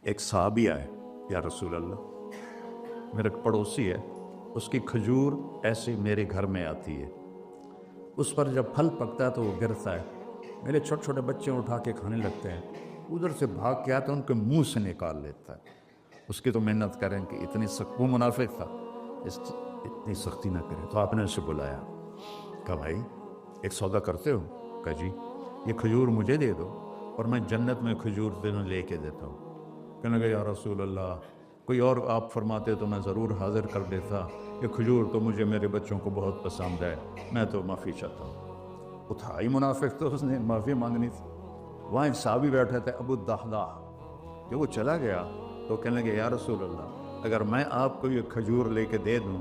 ایک صحابی آئے، یا رسول اللہ میرا پڑوسی ہے، اس کی کھجور ایسی میرے گھر میں آتی ہے، اس پر جب پھل پکتا ہے تو وہ گرتا ہے، میرے چھوٹے چھوٹے بچے اٹھا کے کھانے لگتے ہیں، ادھر سے بھاگ کے آتے ہیں ان کے منہ سے نکال لیتا ہے۔ اس کی تو محنت کریں کہ اتنی سخت، وہ منافق تھا، اتنی سختی نہ کریں، تو آپ نے اسے بلایا، کہا بھائی ایک سودا کرتے ہو؟ کہا جی، یہ کھجور مجھے دے دو اور میں جنت میں کھجور دونوں لے کے دیتا ہوں۔ کہنے لگا یا رسول اللہ کوئی اور آپ فرماتے تو میں ضرور حاضر کر دیتا، یہ کھجور تو مجھے میرے بچوں کو بہت پسند ہے، میں تو معافی چاہتا ہوں۔ اٹھائی منافق تو اس نے معافی مانگنی تھی۔ وہاں ایک صحابی بیٹھے تھے ابو الدحداح، جب وہ چلا گیا تو کہنے لگے یا رسول اللہ اگر میں آپ کو یہ کھجور لے کے دے دوں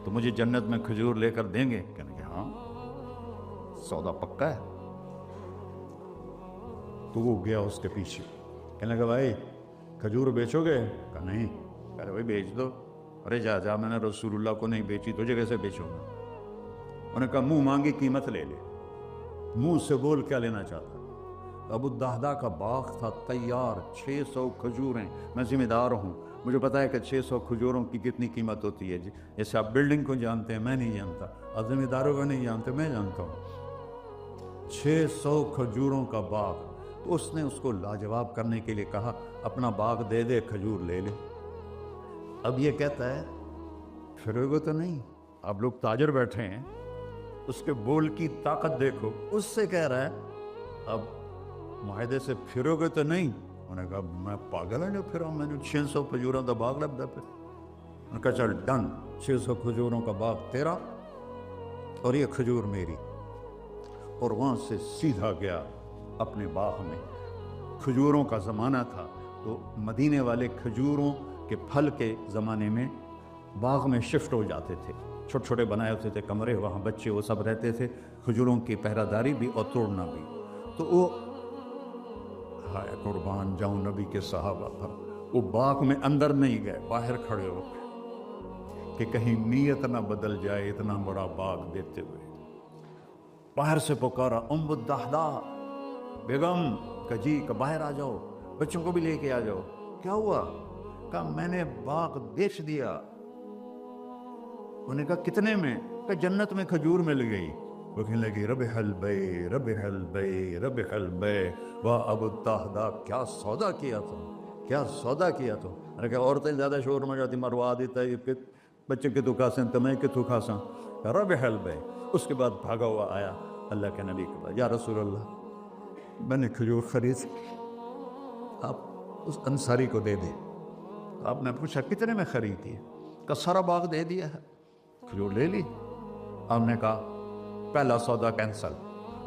تو مجھے جنت میں کھجور لے کر دیں گے؟ کہنے لگے ہاں سودا پکا ہے۔ تو وہ گیا اس کے پیچھے، کہنے لگا بھائی کھجور بیچو گے؟ کہا نہیں۔ کہا بھائی بیچ دو۔ ارے جا میں نے رسول اللہ کو نہیں بیچی، تجھے کیسے بیچوں گا؟ انہوں نے کہا منہ مانگی قیمت لے لے، منہ سے بول کیا لینا چاہتا۔ ابو الدحداح کا باغ تھا تیار، 600 کھجوریں، میں ذمہ دار ہوں، مجھے پتا ہے کہ 600 کھجوروں کی کتنی قیمت ہوتی ہے، جیسے آپ بلڈنگ کو جانتے ہیں میں نہیں جانتا، آپ ذمہ داروں کو نہیں جانتے میں جانتا ہوں۔ 600 کھجوروں کا باغ، تو اس نے اس کو لاجواب کرنے کے لیے کہا اپنا باغ دے دے، کھجور لے لے۔ اب یہ کہتا ہے پھرو تو نہیں، آپ لوگ تاجر بیٹھے ہیں، اس کے بول کی طاقت دیکھو، اس سے کہہ رہا ہے اب معاہدے سے پھرو گے تو نہیں؟ انہوں نے کہا میں پاگل ہے جو پھروں، میں نے 600 کھجوروں کا باغ لب دا پہ۔ انہوں نے کہا چل ڈن، 600 کھجوروں کا باغ تیرا اور یہ کھجور میری۔ اور وہاں سے سیدھا گیا اپنے باغ میں۔ کھجوروں کا زمانہ تھا تو مدینے والے کھجوروں کے پھل کے زمانے میں باغ میں شفٹ ہو جاتے تھے، چھوٹے چھوٹے بنائے ہوتے تھے کمرے، وہاں بچے وہ سب رہتے تھے، کھجوروں کی پہرہ داری بھی اور توڑنا بھی۔ تو وہ ہائے قربان جاؤں نبی کے صحابہ پر، وہ باغ میں اندر نہیں گئے، باہر کھڑے ہو کہ کہیں نیت نہ بدل جائے اتنا بڑا باغ دیتے ہوئے۔ باہر سے پکارا ام الدحداح بیگم، کہ جی کہ باہر آ جاؤ، بچوں کو بھی لے کے آ جاؤ۔ کیا ہوا؟ کہا میں نے باغ بیچ دیا۔ انہوں نے کہا کتنے میں؟ کہ جنت میں کھجور مل گئی۔ وہ کہنے لگی ربح البیع ربح البیع ربح البیع، واہ ابو الدحداح کیا سودا کیا تم، کیا سودا کیا تم۔ میں نے کہا عورتیں زیادہ شور میں جاتی، مروا دیتا ہے بچے کے تو کھاسیں تمہیں کے تو کھاساں، ربح البیع۔ اس کے بعد بھاگا ہوا آیا اللہ کے نبی کے پاس، یا رسول اللہ میں نے کھجور خرید، آپ اس انصاری کو دے دیں۔ آپ نے پوچھا کتنے میں خریدی ہے؟ کہ سارا باغ دے دیا ہے، کھجور لے لی۔ آپ نے کہا پہلا سودا کینسل،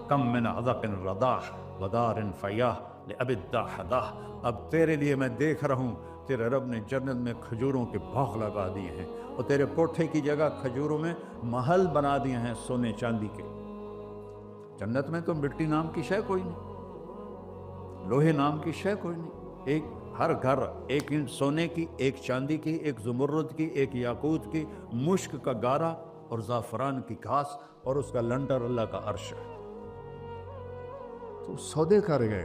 کم من عذق رداح ودار فیاح لأبی الدحداح۔ اب تیرے لیے میں دیکھ رہا ہوں تیرے رب نے جنت میں کھجوروں کے باغ لگا دیے ہیں، اور تیرے کوٹھے کی جگہ کھجوروں میں محل بنا دیے ہیں سونے چاندی کے۔ جنت میں تو مٹی نام کی شے کوئی نہیں، لوہے نام کی شے کوئی نہیں، ایک ہر گھر ایک سونے کی، ایک چاندی کی، ایک زمرد کی، ایک یاقوت کی، مشک کا گارا اور زعفران کی گھاس، اور اس کا لنٹر اللہ کا عرش ہے۔ تو سودے کر گئے۔